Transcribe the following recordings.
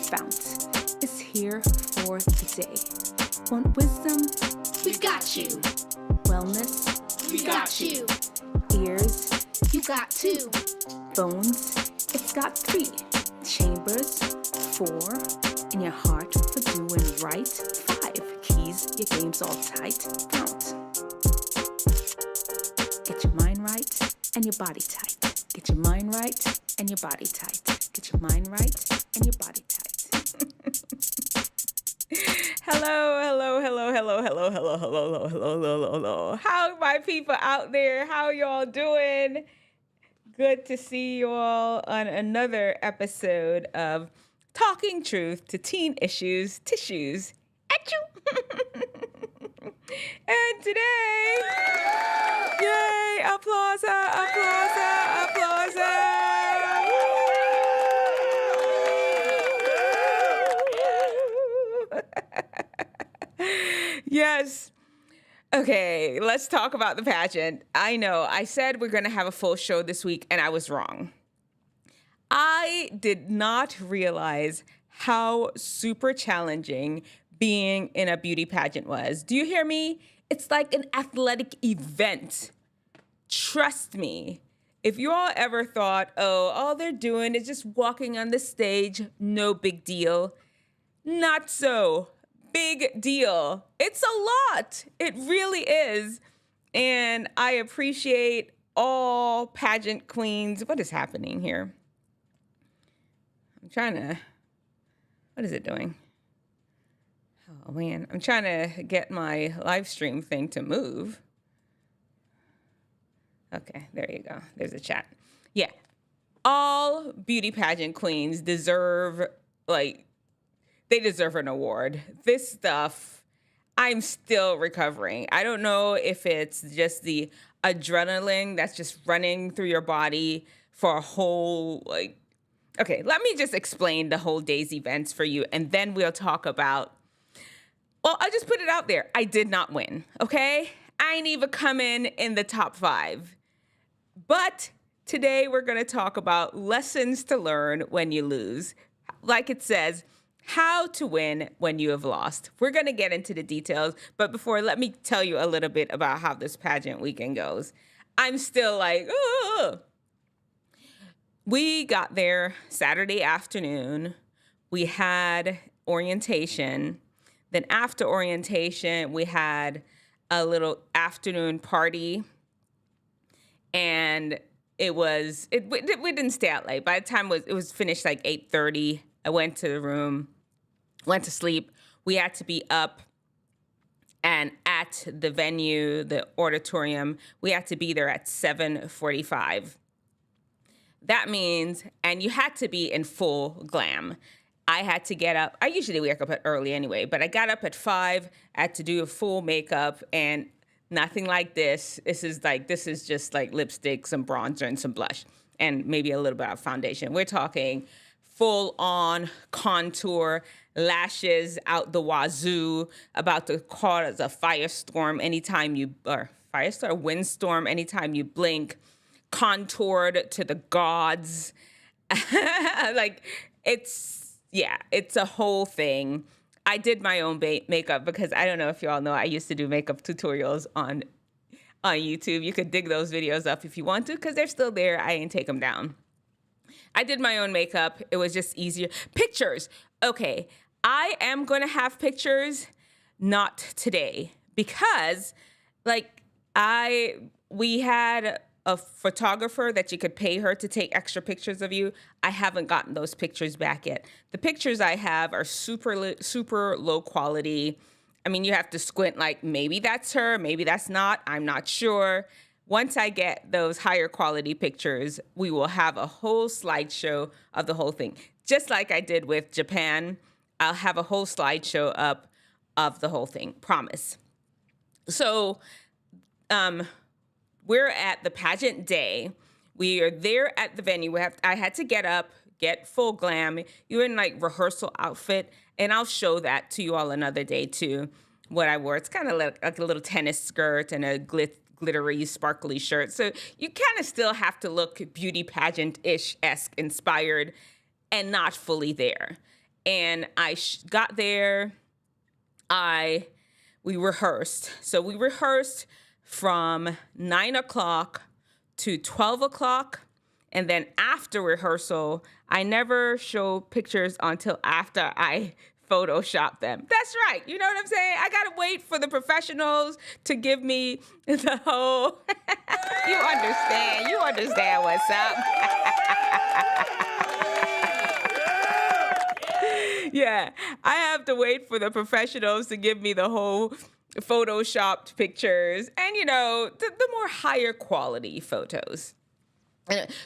fount is here for today. Want wisdom? We've got you. Wellness? We got you. Ears? You got two. Bones? It's got 3. Chambers? 4. In your heart for doing right? 5. Keys, your game's all tight. Fount. Get your mind right and your body tight. Get your mind right and your body tight. Get your mind right and your body tight. Hello. How are my people out there? How y'all doing? Good to see you all on another episode of Talking Truth to Teen Issues, Tissues. Achoo! And today, yay, applausa. Yes. Okay, let's talk about the pageant. I know, I said we're going to have a full show this week, and I was wrong. I did not realize how super challenging being in a beauty pageant was. Do you hear me? It's like an athletic event. Trust me. If you all ever thought, oh, all they're doing is just walking on the stage, no big deal. Not so. Big deal. It's a lot. It really is. And I appreciate all pageant queens. What is happening here? What is it doing? Oh man, I'm trying to get my live stream thing to move. Okay, there you go. There's a chat. Yeah. All beauty pageant queens deserve, they deserve an award. This stuff, I'm still recovering. I don't know if it's just the adrenaline that's just running through your body for a whole, okay, let me just explain the whole day's events for you, and then we'll talk about, well, I just put it out there. I did not win, okay? I ain't even come in the top 5. But today we're going to talk about lessons to learn when you lose. Like it says, how to win when you have lost. We're going to get into the details, but before, let me tell you a little bit about how this pageant weekend goes. I'm still like, oh. We got there Saturday afternoon. We had orientation. Then after orientation, we had a little afternoon party. And we didn't stay out late. By the time it was finished like 8:30, I went to the room, went to sleep. We had to be up and at the venue, the auditorium, we had to be there at 7:45. That means, and you had to be in full glam. I had to get up. I usually wake up early anyway, but I got up at 5. I had to do a full makeup and nothing like this. This is just like lipstick, some bronzer, and some blush, and maybe a little bit of foundation. We're talking full on contour, lashes out the wazoo, about to cause a firestorm windstorm anytime you blink, contoured to the gods. It's a whole thing. I did my own makeup because I don't know if you all know, I used to do makeup tutorials on YouTube. You could dig those videos up if you want to because they're still there. I didn't take them down. I did my own makeup. It was just easier. Pictures. Okay, I am going to have pictures, not today, because we had a photographer that you could pay her to take extra pictures of you. I haven't gotten those pictures back yet. The pictures I have are super low quality. I mean, you have to squint like maybe that's her, maybe that's not. I'm not sure. Once I get those higher quality pictures, we will have a whole slideshow of the whole thing. Just like I did with Japan, I'll have a whole slideshow up of the whole thing, promise. So, we're at the pageant day. We are there at the venue. I had to get up, get full glam. You're in rehearsal outfit, and I'll show that to you all another day too. What I wore, it's kind of like a little tennis skirt and a glittery, sparkly shirt. So you kind of still have to look beauty pageant-ish-esque inspired, and not fully there. And I got there. We rehearsed. So we rehearsed from 9 o'clock to 12 o'clock. And then after rehearsal, I never show pictures until after I Photoshop them. That's right. You know what I'm saying? I got to wait for the professionals to give me the whole, you understand what's up. Yeah, I have to wait for the professionals to give me the whole Photoshopped pictures and, the more higher quality photos.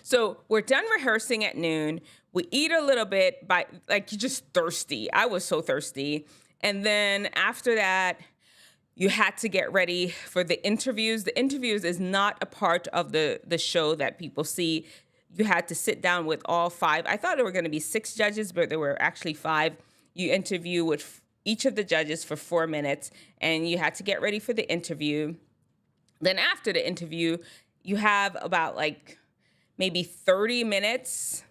So we're done rehearsing at noon. We eat a little bit you're just thirsty. I was so thirsty. And then after that, you had to get ready for the interviews. The interviews is not a part of the show that people see. You had to sit down with all 5. I thought there were going to be 6 judges, but there were actually 5. You interview with each of the judges for 4 minutes, and you had to get ready for the interview. Then after the interview, you have about maybe 30 minutes,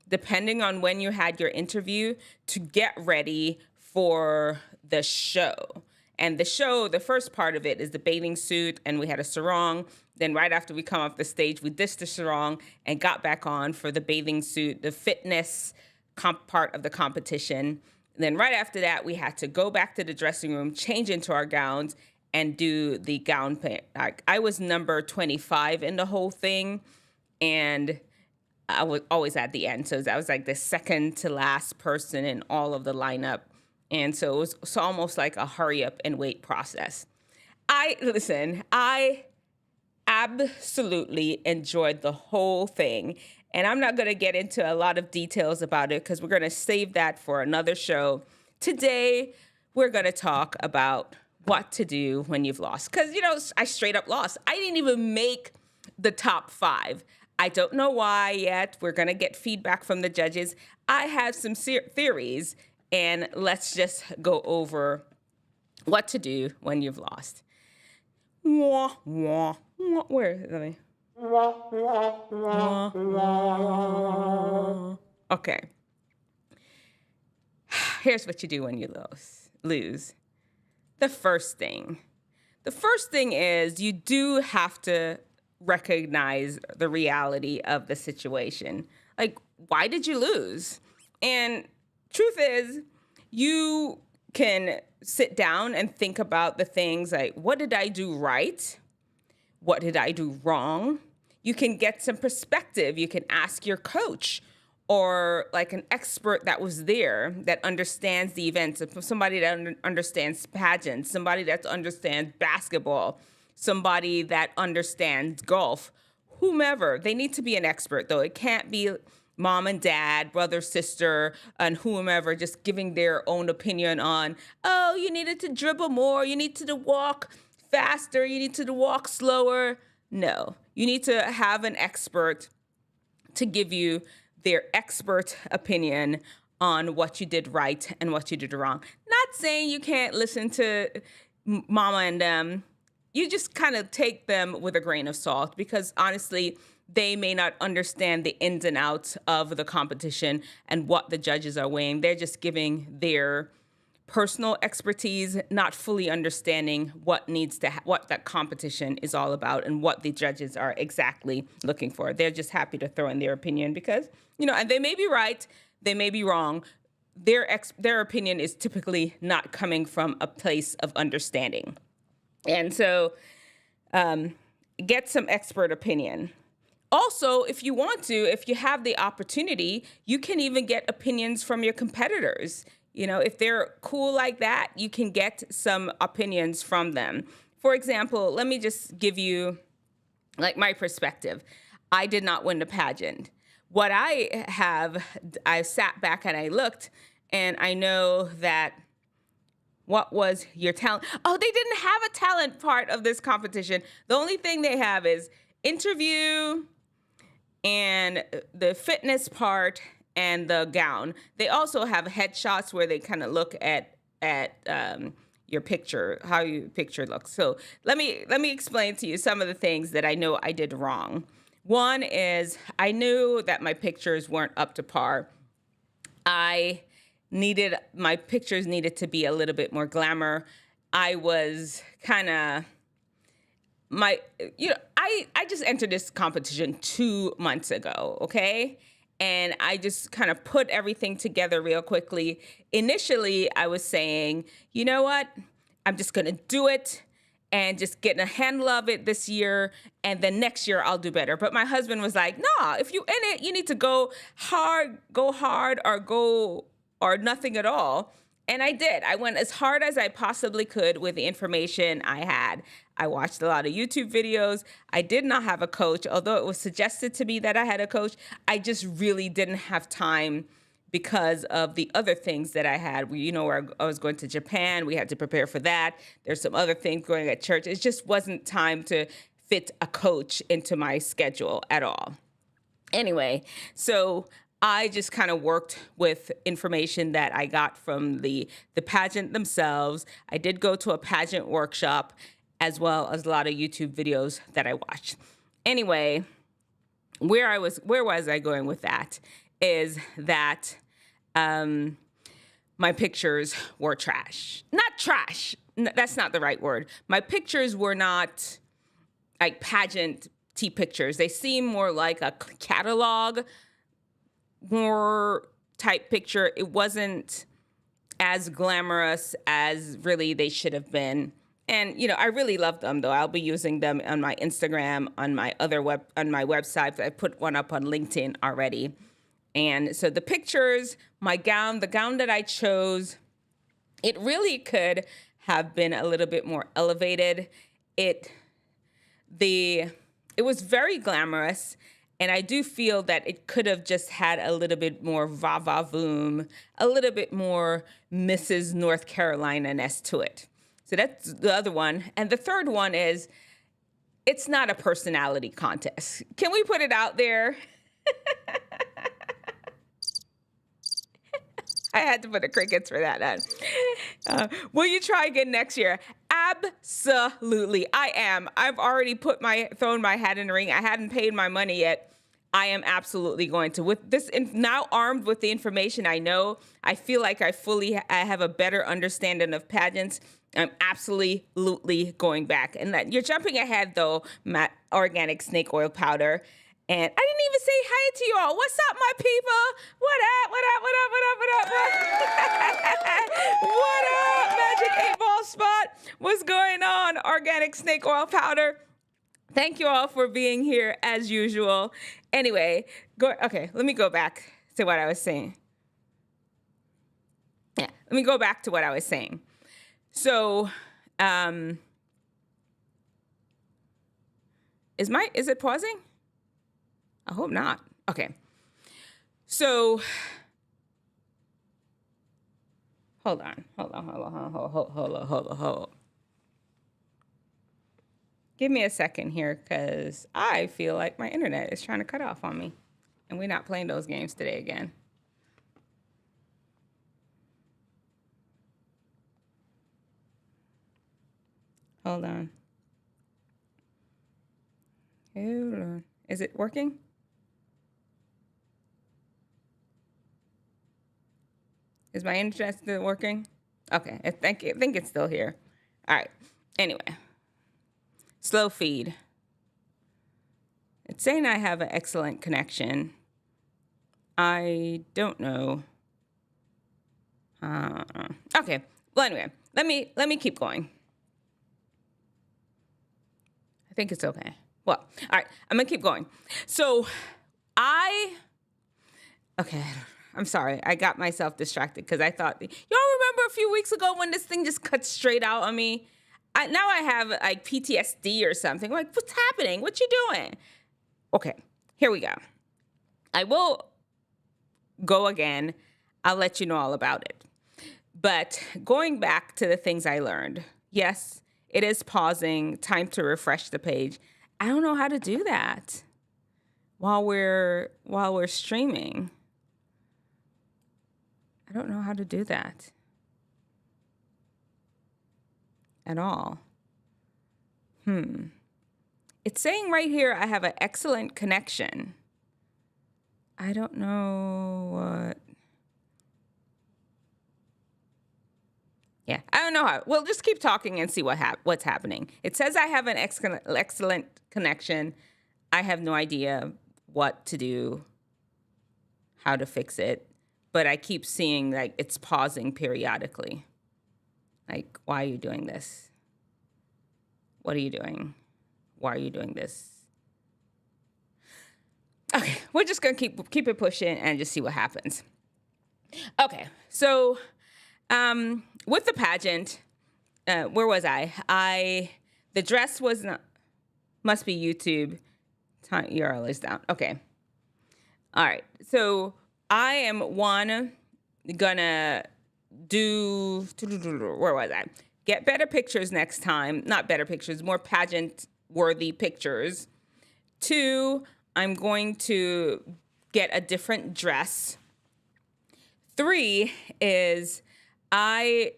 depending on when you had your interview, to get ready for the show. And the show, the first part of it is the bathing suit, and we had a sarong. Then right after we come off the stage, we ditched the sarong and got back on for the bathing suit, the fitness part of the competition. And then right after that, we had to go back to the dressing room, change into our gowns, and do the gown paint. I was number 25 in the whole thing, and I was always at the end. So I was the second to last person in all of the lineup. And so it was almost like a hurry up and wait process. I absolutely enjoyed the whole thing. And I'm not going to get into a lot of details about it because we're going to save that for another show. Today, we're going to talk about what to do when you've lost. Because, I straight up lost. I didn't even make the top 5. I don't know why yet. We're going to get feedback from the judges. I have some theories, and let's just go over what to do when you've lost. Wah, wah, wah. Where is it? Okay. Here's what you do when you lose. The first thing is you do have to recognize the reality of the situation. Why did you lose? And truth is, you can sit down and think about the things what did I do right? What did I do wrong? You can get some perspective. You can ask your coach or an expert that was there that understands the events, somebody that understands pageants, somebody that understands basketball, somebody that understands golf, whomever. They need to be an expert, though. It can't be mom and dad, brother, sister, and whomever just giving their own opinion on, oh, you needed to dribble more, you need to walk faster, you need to walk slower. No, you need to have an expert to give you their expert opinion on what you did right and what you did wrong. Not saying you can't listen to mama and them. You just kind of take them with a grain of salt because honestly, they may not understand the ins and outs of the competition and what the judges are weighing. They're just giving their personal expertise, not fully understanding what that competition is all about and what the judges are exactly looking for. They're just happy to throw in their opinion because, and they may be right, they may be wrong. Their opinion is typically not coming from a place of understanding. And so get some expert opinion. Also, if you have the opportunity, you can even get opinions from your competitors. If they're cool like that, you can get some opinions from them. For example, let me just give you my perspective. I did not win the pageant. What I sat back and I looked and I know that what was your talent? Oh, they didn't have a talent part of this competition. The only thing they have is interview and the fitness part and the gown. They also have headshots where they kind of look at your picture, how your picture looks. So let me explain to you some of the things that I know I did wrong. One is I knew that my pictures weren't up to par. I my pictures needed to be a little bit more glamour. I was kind of I just entered this competition 2 months ago, okay? And I just kind of put everything together real quickly. Initially, I was saying, you know what? I'm just going to do it and just getting a handle of it this year. And then next year, I'll do better. But my husband was like, no, if you're in it, you need to go hard, or nothing at all. And I did. I went as hard as I possibly could with the information I had. I watched a lot of YouTube videos. I did not have a coach, although it was suggested to me that I had a coach. I just really didn't have time because of the other things that I had. Where I was going to Japan. We had to prepare for that. There's some other things going at church. It just wasn't time to fit a coach into my schedule at all. Anyway, so I just kind of worked with information that I got from the pageant themselves. I did go to a pageant workshop as well as a lot of YouTube videos that I watched. Anyway, where was I going with that is that my pictures were trash. Not trash. That's not the right word. My pictures were not like pageant pictures. They seem more like a catalog more type picture. It wasn't as glamorous as really they should have been. And, I really love them, though. I'll be using them on my Instagram, on my website. I put one up on LinkedIn already. And so the pictures, the gown that I chose, it really could have been a little bit more elevated. It was very glamorous. And I do feel that it could have just had a little bit more va-va-voom, a little bit more Mrs. North Carolina-ness to it. So that's the other one. And the third one is, it's not a personality contest. Can we put it out there? I had to put the crickets for that on. Will you try again next year? Absolutely. I am. I've already thrown my hat in the ring. I hadn't paid my money yet. I am absolutely going to. With this, now armed with the information I know, I feel like I have a better understanding of pageants. I'm absolutely going back. And that you're jumping ahead, though, my organic snake oil powder. And I didn't even say hi to you all. What's up, my people? What up? What up? What up? What up? What up? What up, Magic 8 Ball Spot? What's going on, organic snake oil powder? Thank you all for being here as usual. Anyway, let me go back to what I was saying. Yeah, let me go back to what I was saying. So, is it pausing? I hope not. Okay. So, hold on. Give me a second here, because I feel like my internet is trying to cut off on me. And we're not playing those games today again. Hold on. Hold on. Is it working? Is my internet still working? Okay, I think it's still here. All right. Anyway. Slow feed. It's saying I have an excellent connection. I don't know. Okay. Well, anyway, let me keep going. I think it's okay. Well, all right. I'm gonna keep going. So, I'm sorry. I got myself distracted because I thought, y'all remember a few weeks ago when this thing just cut straight out on me? Now I have like PTSD or something. Like, what's happening? What you doing? Okay, here we go. I will go again. I'll let you know all about it. But going back to the things I learned, yes, it is pausing, time to refresh the page. I don't know how to do that while we're streaming. I don't know how to do that at all. It's saying right here I have an excellent connection. I don't know what. Yeah, I don't know how. We'll just keep talking and see what's happening. It says I have an excellent connection. I have no idea what to do, how to fix it, but I keep seeing like it's pausing periodically. Like, why are you doing this? What are you doing? Why are you doing this? Okay, we're just gonna keep it pushing and just see what happens. Okay, so with the pageant, where was I? The dress was not. Must be YouTube. Time URL is down. Okay. All right. So I am gonna do. Where was I? Get better pictures next time. Not better pictures, more pageant-worthy pictures. 2, I'm going to get a different dress. 3 is I'm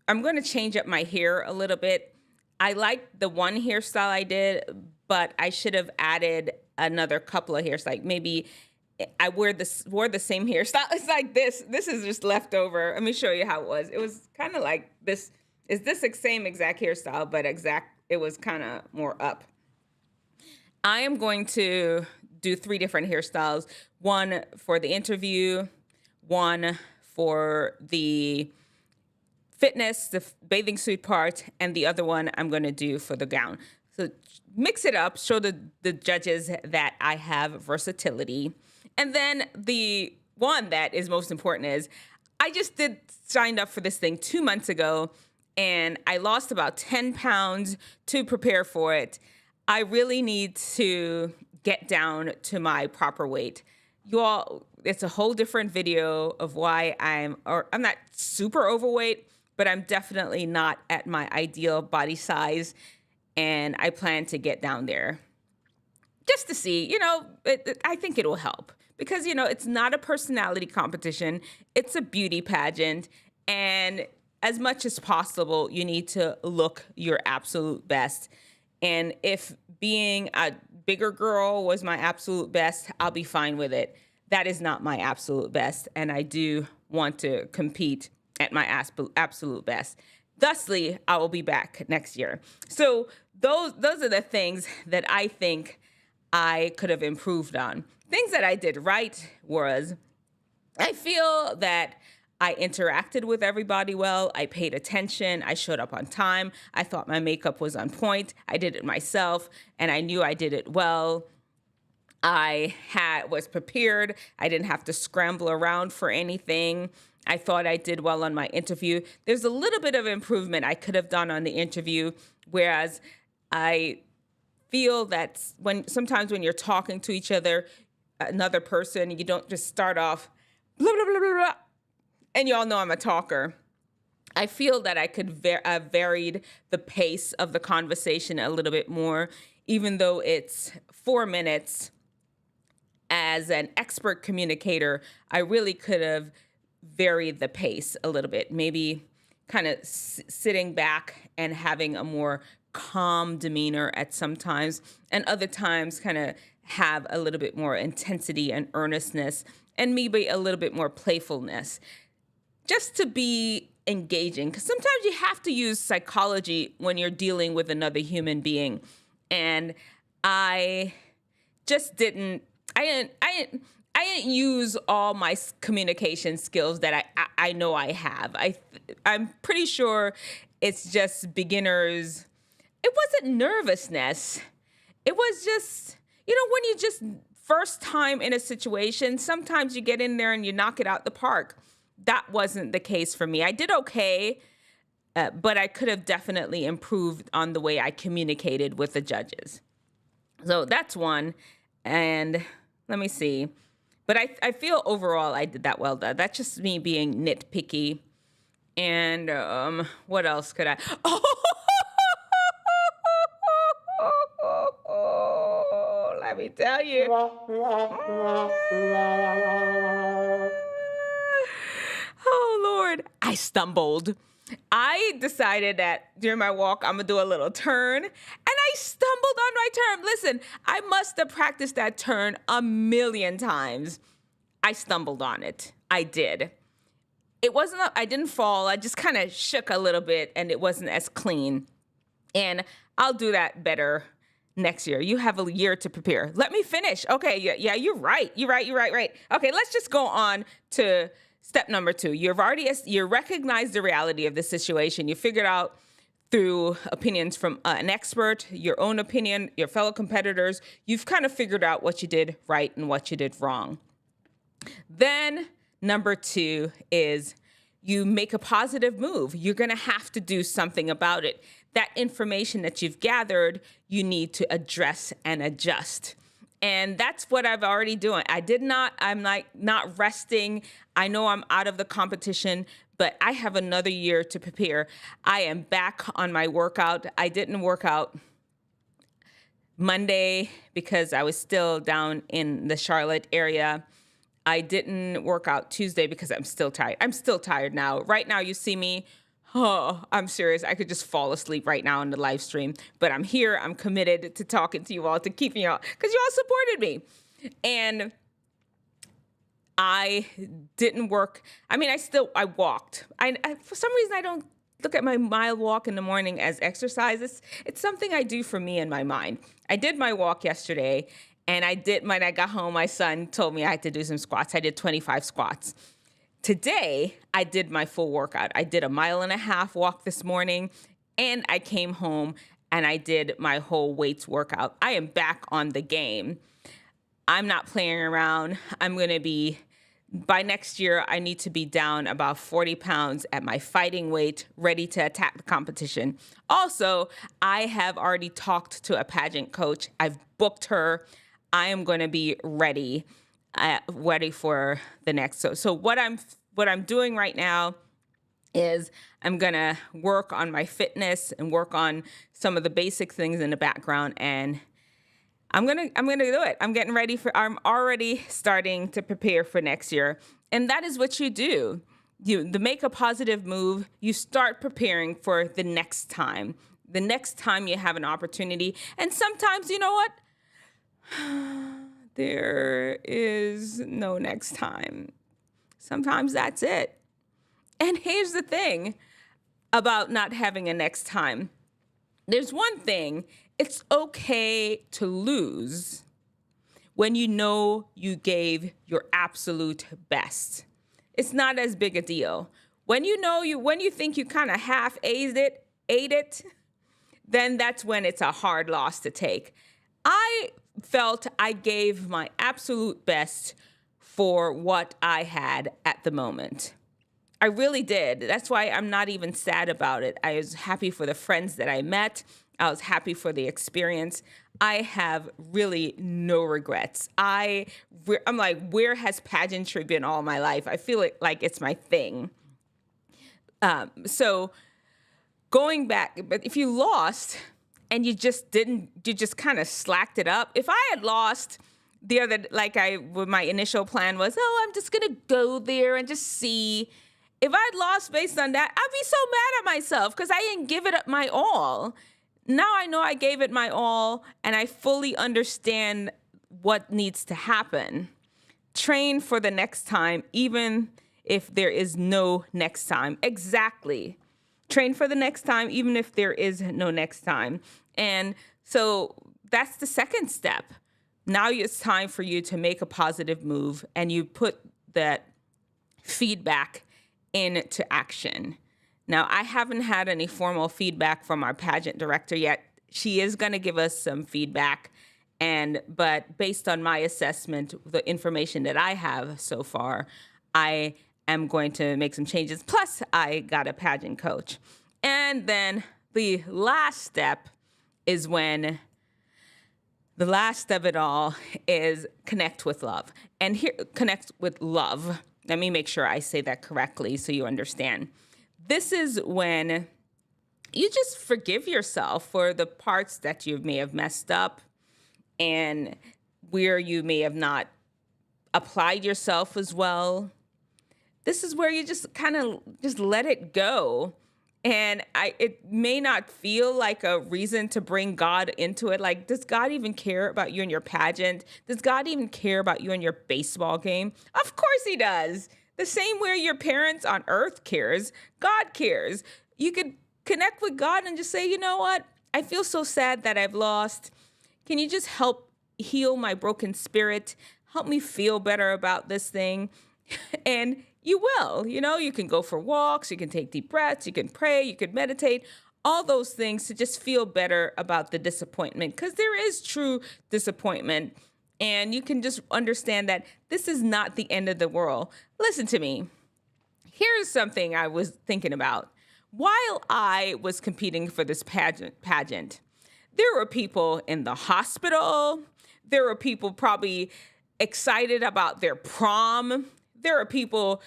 going to change up my hair a little bit. I like the one hairstyle I did, but I should have added another couple of hairstyles. Like maybe I wore the same hairstyle. It's like this. This is just left over. Let me show you how it was. It was kind of like this. Is this the same exact hairstyle, but it was kind of more up. I am going to do 3 different hairstyles. 1 for the interview, 1 for the fitness, the bathing suit part, and the other one I'm going to do for the gown. So mix it up, show the judges that I have versatility. And then the one that is most important is I just signed up for this thing 2 months ago, and I lost about 10 pounds to prepare for it. I really need to get down to my proper weight. You all, it's a whole different video of why I'm not super overweight, but I'm definitely not at my ideal body size, and I plan to get down there just to see, I think it will help because, it's not a personality competition. It's a beauty pageant, and as much as possible, you need to look your absolute best. And if being a bigger girl was my absolute best, I'll be fine with it. That is not my absolute best, and I do want to compete at my absolute best. Thusly, I will be back next year. So those are the things that I think I could have improved on. Things that I did right was I feel that I interacted with everybody well. I paid attention. I showed up on time. I thought my makeup was on point. I did it myself, and I knew I did it well. I was prepared. I didn't have to scramble around for anything. I thought I did well on my interview. There's a little bit of improvement I could have done on the interview, whereas I feel that sometimes when you're talking to each other, another person, you don't just start off blah, blah, blah, blah, blah. And y'all know I'm a talker. I feel that I could varied the pace of the conversation a little bit more, even though it's 4 minutes. As an expert communicator, I really could have varied the pace a little bit, maybe kind of sitting back and having a more calm demeanor at some times, and other times kind of have a little bit more intensity and earnestness, and maybe a little bit more playfulness, just to be engaging. Because sometimes you have to use psychology when you're dealing with another human being, and I just didn't. I didn't use all my communication skills that I know I have. I'm pretty sure it's just beginners. It wasn't nervousness. It was just, when you just first time in a situation, sometimes you get in there and you knock it out the park. That wasn't the case for me. I did okay, but I could have definitely improved on the way I communicated with the judges. So that's one. And let me see. But I feel overall I did that well. That's just me being nitpicky. And what else could I? Oh, let me tell you. Oh, Lord. I stumbled. I decided that during my walk, I'm going to do a little turn, and I stumbled on my turn. Listen, I must have practiced that turn a million times. I stumbled on it. I did. it wasn't, I didn't fall. I just kind of shook a little bit and it wasn't as clean. And I'll do that better next year. You have a year to prepare. Let me finish. Okay. Yeah, you're right. You're right. Okay. Let's just go on to step number 2. You recognize the reality of the situation. You figured out through opinions from an expert, your own opinion, your fellow competitors, you've kind of figured out what you did right and what you did wrong. Then number 2 is you make a positive move. You're going to have to do something about it. That information that you've gathered, you need to address and adjust. And that's what I've already doing. I'm like not resting. I know I'm out of the competition, but I have another year to prepare. I am back on my workout. I didn't work out Monday because I was still down in the Charlotte area. I didn't work out Tuesday because I'm still tired. I'm still tired now. Right now, you see me. Oh, I'm serious. I could just fall asleep right now in the live stream. But I'm here. I'm committed to talking to you all, to keeping you all, because you all supported me. And I didn't work. I mean, I walked. For some reason, I don't look at my mile walk in the morning as exercise. It's something I do for me in my mind. I did my walk yesterday, and when I got home, my son told me I had to do some squats. I did 25 squats. Today, I did my full workout. I did a 1.5 mile walk this morning, and I came home and I did my whole weights workout. I am back on the game. I'm not playing around. By next year, I need to be down about 40 pounds at my fighting weight, ready to attack the competition. Also, I have already talked to a pageant coach. I've booked her. I am going to be ready for the next. So what I'm doing right now is I'm going to work on my fitness and work on some of the basic things in the background, and I'm going to do it. I'm already starting to prepare for next year. And that is what you do. You make a positive move. You start preparing for the next time. The next time you have an opportunity. And sometimes, you know what? There is no next time. Sometimes that's it. And here's the thing about not having a next time. There's one thing. It's okay to lose when you know you gave your absolute best. It's not as big a deal. When you think you kind of ate it, then that's when it's a hard loss to take. I felt I gave my absolute best for what I had at the moment. I really did. That's why I'm not even sad about it. I was happy for the friends that I met. I was happy for the experience. I have really no regrets. I'm like, where has pageantry been all my life? I feel like it's my thing. So going back, but if you lost and you just kind of slacked it up. If I had lost my initial plan was, I'm just going to go there and just see. If I'd lost based on that, I'd be so mad at myself because I didn't give it up my all. Now I know I gave it my all, and I fully understand what needs to happen. Train for the next time, even if there is no next time. Exactly. Train for the next time, even if there is no next time. And so that's the second step. Now it's time for you to make a positive move, and you put that feedback into action. Now, I haven't had any formal feedback from our pageant director yet. She is going to give us some feedback, but based on my assessment, the information that I have so far, I am going to make some changes. Plus, I got a pageant coach. And then the last step is when the last step of it all is connect with love. And here, connect with love. Let me make sure I say that correctly so you understand. This is when you just forgive yourself for the parts that you may have messed up and where you may have not applied yourself as well. This is where you just kind of just let it go. And it may not feel like a reason to bring God into it. Like, does God even care about you and your pageant? Does God even care about you and your baseball game? Of course he does. The same way your parents on earth cares, God cares. You could connect with God and just say, you know what? I feel so sad that I've lost. Can you just help heal my broken spirit? Help me feel better about this thing. And you will, you can go for walks, you can take deep breaths, you can pray, you can meditate, all those things to just feel better about the disappointment, because there is true disappointment. And you can just understand that this is not the end of the world. Listen to me. Here's something I was thinking about. While I was competing for this pageant, there were people in the hospital. There were people probably excited about their prom. There are people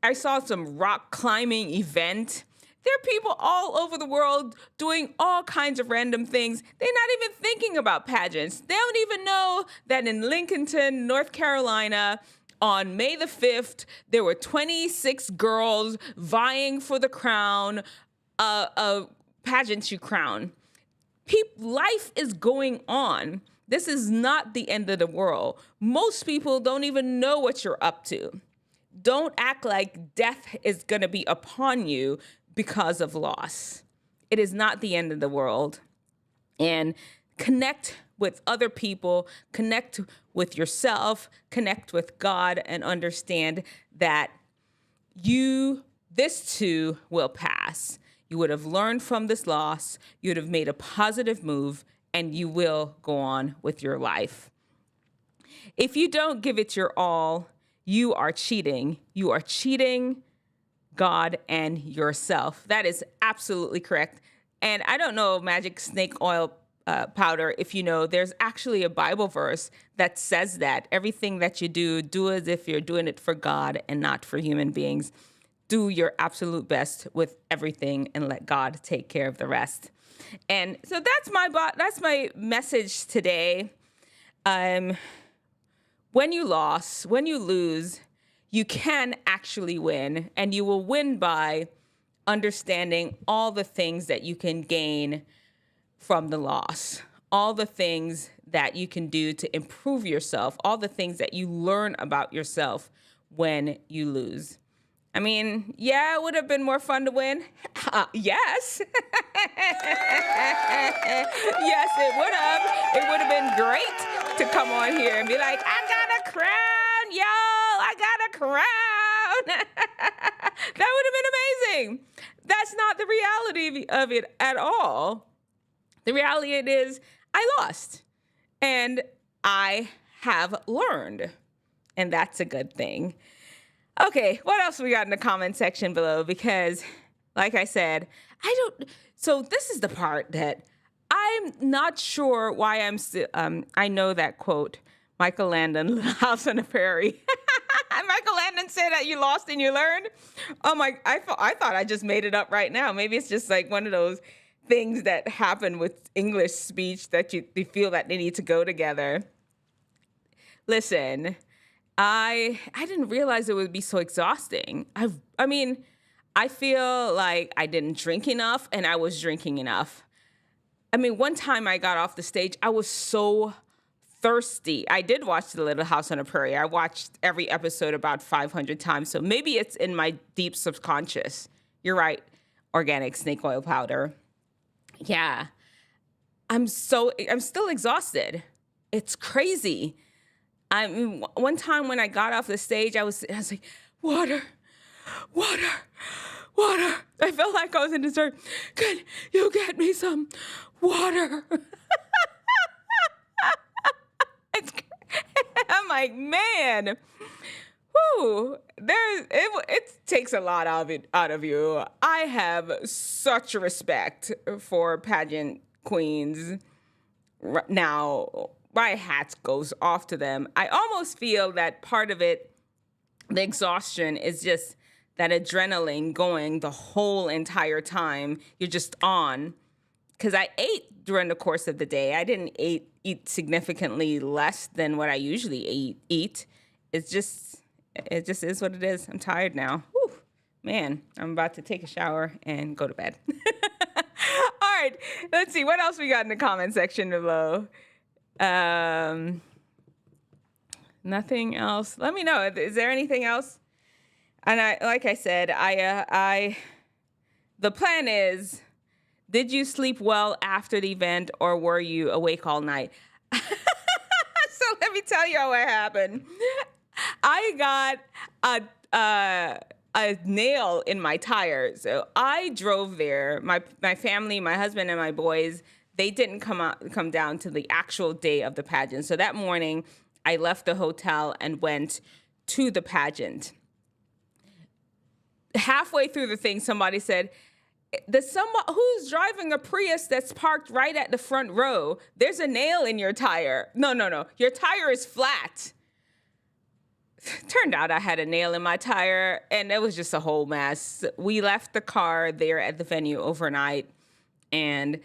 I saw some rock climbing event. There are people all over the world doing all kinds of random things. They're not even thinking about pageants. They don't even know that in Lincolnton, North Carolina, on May the 5th, there were 26 girls vying for the crown, a pageantry crown. Life is going on. This is not the end of the world. Most people don't even know what you're up to. Don't act like death is going to be upon you because of loss. It is not the end of the world. And connect with other people, connect with yourself, connect with God, and understand that this too will pass. You would have learned from this loss, you would have made a positive move, and you will go on with your life. If you don't give it your all, you are cheating. You are cheating God and yourself. That is absolutely correct. And I don't know magic snake oil powder, if you know, there's actually a Bible verse that says that everything that you do as if you're doing it for God and not for human beings. Do your absolute best with everything and let God take care of the rest. And so that's my message today. When you lose, you can actually win, and you will win by understanding all the things that you can gain from the loss, all the things that you can do to improve yourself, all the things that you learn about yourself when you lose. I mean, yeah, it would have been more fun to win. Yes. Yes, it would have. It would have been great to come on here and be like, I got a crown, y'all. I got a crown. That would have been amazing. That's not the reality of it at all. The reality is I lost and I have learned, and that's a good thing. Okay, what else we got in the comment section below? Because, like I said, so this is the part that I'm not sure why I'm still, I know that quote, Michael Landon, House on the Prairie. Michael Landon said that you lost and you learned. Oh my, I thought I just made it up right now. Maybe it's just like one of those things that happen with English speech that you feel that they need to go together. Listen, I didn't realize it would be so exhausting. I mean, I feel like I didn't drink enough and I was drinking enough. I mean, one time I got off the stage, I was so thirsty. I did watch The Little House on the Prairie. I watched every episode about 500 times. So maybe it's in my deep subconscious. You're right. Organic snake oil powder. Yeah. I'm still exhausted. It's crazy. I mean, one time when I got off the stage, I was like, water. I felt like I was in desert. Can you get me some water? I'm like, man, whew, it takes a lot of it out of you. I have such respect for pageant queens now. My hat goes off to them. I almost feel that part of it, the exhaustion, is just that adrenaline going the whole entire time. You're just on. Because I ate during the course of the day. I didn't eat significantly less than what I usually eat. It just is what it is. I'm tired now. Whew. Man, I'm about to take a shower and go to bed. All right, let's see. What else we got in the comment section below? Nothing else. Let me know. Is there anything else? And like I said, the plan is, did you sleep well after the event or were you awake all night? So let me tell y'all what happened. I got a nail in my tire. So I drove there. My family, my husband and my boys, they didn't come down to the actual day of the pageant. So that morning I left the hotel and went to the pageant. Halfway through the thing, somebody said, who's driving a Prius that's parked right at the front row? There's a nail in your tire. No. Your tire is flat. Turned out I had a nail in my tire, and it was just a whole mess. We left the car there at the venue overnight, and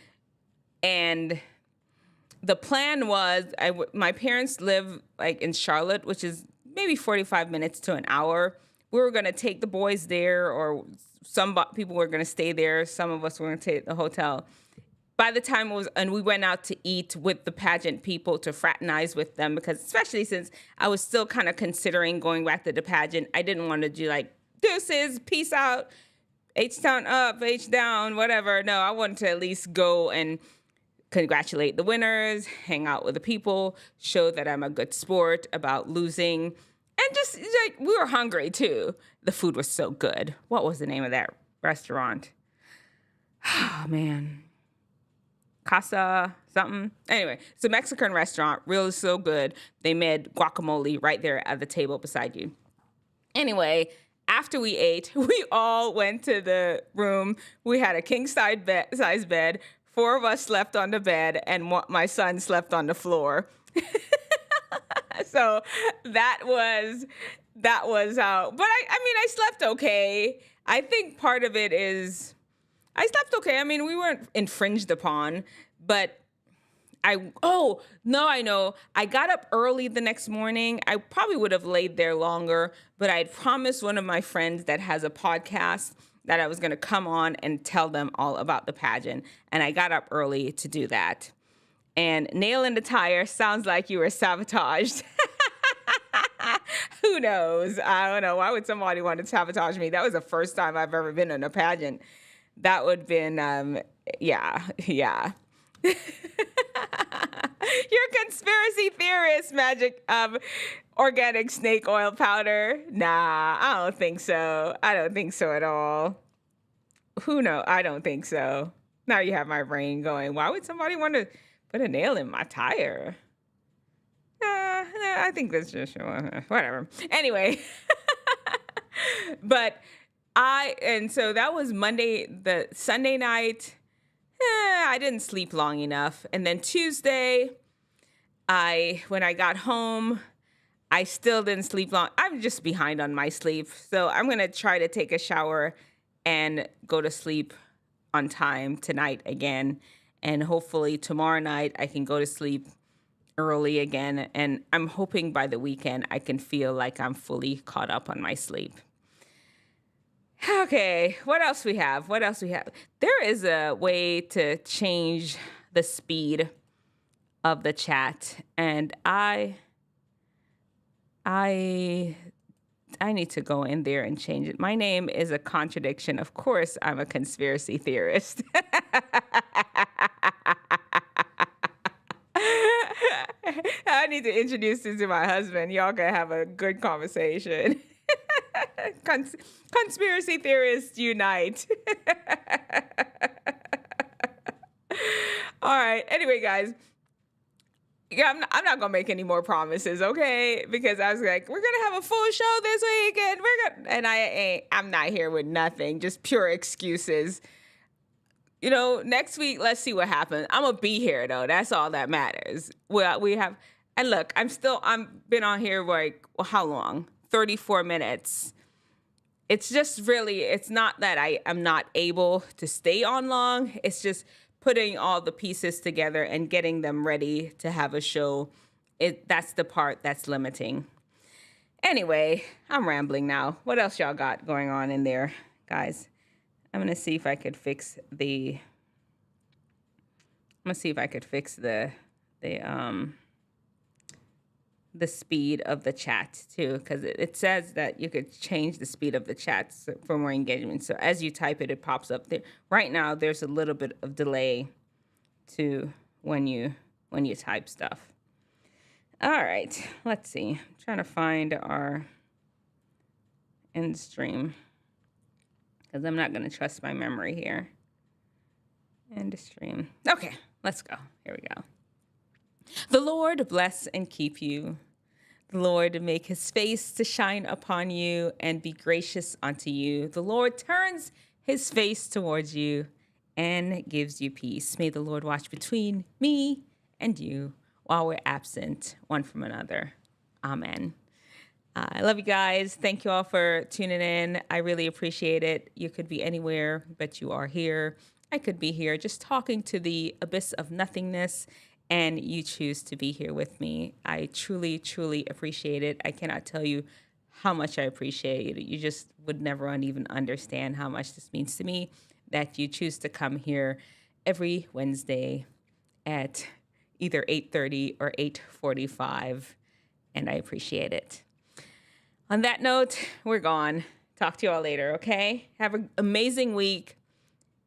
the plan was, my parents live like in Charlotte, which is maybe 45 minutes to an hour. We were going to take the boys there, or some people were going to stay there. Some of us were going to take the hotel. By the time and we went out to eat with the pageant people to fraternize with them, because especially since I was still kind of considering going back to the pageant, I didn't want to do like, deuces, peace out, H-town up, H-down, whatever. No, I wanted to at least go and congratulate the winners, hang out with the people, show that I'm a good sport about losing. And just like, we were hungry too. The food was so good. What was the name of that restaurant? Oh, man. Casa something. Anyway, it's a Mexican restaurant, really so good. They made guacamole right there at the table beside you. Anyway, after we ate, we all went to the room. We had a king-size bed. 4 of us slept on the bed, and my son slept on the floor. So that was how. But I mean, I slept okay. I think part of it is I slept okay. I mean, we weren't infringed upon, but I know. I got up early the next morning. I probably would have laid there longer, but I had promised one of my friends that has a podcast that I was going to come on and tell them all about the pageant. And I got up early to do that. And nail in the tire sounds like you were sabotaged. Who knows? I don't know. Why would somebody want to sabotage me? That was the first time I've ever been in a pageant. That would have been, yeah. You're a conspiracy theorist, magic organic snake oil powder. Nah, I don't think so. I don't think so at all. Who knows? I don't think so. Now you have my brain going, why would somebody want to put a nail in my tire? I think that's just whatever. Anyway, but so that was Monday, the Sunday night. I didn't sleep long enough. And then Tuesday, when I got home, I still didn't sleep long. I'm just behind on my sleep. So I'm going to try to take a shower and go to sleep on time tonight again. And hopefully tomorrow night I can go to sleep early again. And I'm hoping by the weekend I can feel like I'm fully caught up on my sleep. Okay, what else we have? There is a way to change the speed of the chat, and I need to go in there and change it. My name is a contradiction. Of course, I'm a conspiracy theorist. I need to introduce this to my husband. Y'all can have a good conversation. Conspiracy theorists unite. All right. Anyway, guys, yeah, I'm not gonna make any more promises, okay? Because I was like, we're gonna have a full show this weekend. I'm not here with nothing, just pure excuses. You know, next week, let's see what happens. I'm gonna be here though. That's all that matters. Well, and look, I've been on here like, well, how long? 34 minutes. It's just really, it's not that I am not able to stay on long. It's just putting all the pieces together and getting them ready to have a show. That's the part that's limiting. Anyway, I'm rambling now. What else y'all got going on in there, guys? I'm going to see if I could fix the the speed of the chat too, because it says that you could change the speed of the chat for more engagement. So as you type it, it pops up there. Right now, there's a little bit of delay to when you type stuff. All right, let's see. I'm trying to find our end stream because I'm not going to trust my memory here. End stream. Okay, let's go. Here we go. The Lord bless and keep you. The Lord make his face to shine upon you and be gracious unto you. The Lord turns his face towards you and gives you peace. May the Lord watch between me and you while we're absent one from another. Amen. I love you guys. Thank you all for tuning in. I really appreciate it. You could be anywhere, but you are here. I could be here just talking to the abyss of nothingness, and you choose to be here with me. I truly, truly appreciate it. I cannot tell you how much I appreciate it. You just would never even understand how much this means to me, that you choose to come here every Wednesday at either 8:30 or 8:45, and I appreciate it. On that note, we're gone. Talk to you all later, okay? Have an amazing week.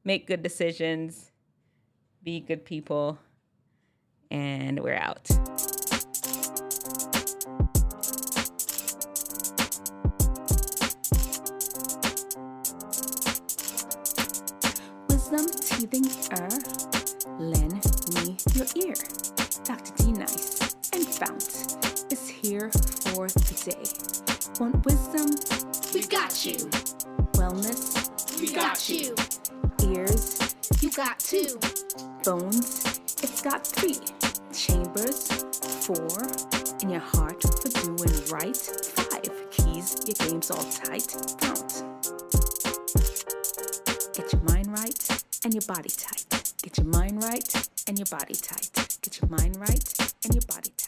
Make good decisions. Be good people. And we're out. Wisdomteethinger, lend me your ear. Dr. D Nice and Fount is here for the day. Want wisdom? We got you. Wellness? We got you. Ears? You got two. Bones? It's got 3. Chambers? 4. In your heart for doing right? 5. Keys? Your game's all tight? Count. Get your mind right and your body tight. Get your mind right and your body tight. Get your mind right and your body tight.